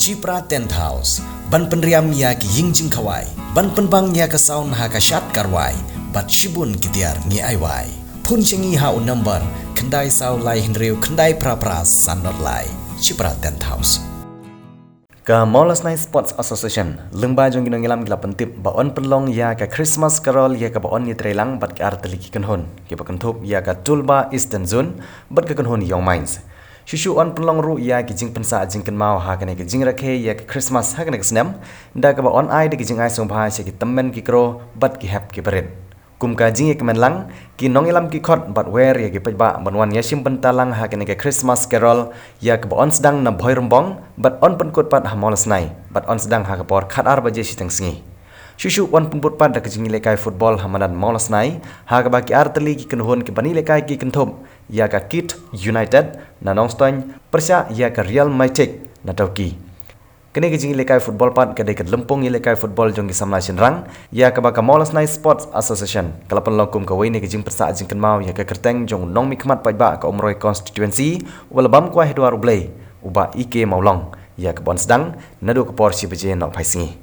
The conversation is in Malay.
Cipra Tent House, ban penriam ya ki yingjing kawai, ban penbang ya ka saun ha ka syat karwai, bat shibun kitiar ngi aiwai. Pun cengi ha un number, kendai sau lai hinriu kendai pra-pra sanot lai. Cipra Tent House. Ka Maulas Night Sports Association, lengba jong ginong ilam gila pentip baon penlong ya ka Christmas Carol ya ka baon ni trelang bat ka arteli kenhon. Ki pakentup ya ka Tulba Eastern Zone bat ka kenhon Young Minds. Shushu on penlong ru ya ki jing pensa jing ken mau ha kane ki jing rakhe ya ka Christmas ha kane kesnam da ka baon ai de ki jing ai song bha se ki temmen ki kro bat ki hap ki berit. Kum ka jing ke menlang ki nong ilam ki khot bat wer ya ki pejba banwan ya sim pentalang ha kane ke Christmas Carol ya ka on sedang na bhoi rombong bat on penkut pat ha Maulas Night bat on sedang ha ka por khat ar baje sitang singi shushu on penput pat da ka jing lekai football hamadan Maulas Night ha ka ba ki arteli ki kenhon ki bani lekai ki kenthop ya ka Kit United na nongstoin persya ya ka Real Madrid na tauki kene ke jing lekai football pat ka de ka lempong lekai football jong ki samla sinrang ya ka ba ka Maulas Night Sports Association kalapan lokum ka wei ne ke jing persa jing kan mau ya ka kerteng jong nong mi khmat pa ba ka umroi constituency walabam kwa hedwar ublei uba ike maulong ya ka bon sedang nadu ka por si beje nok phai singi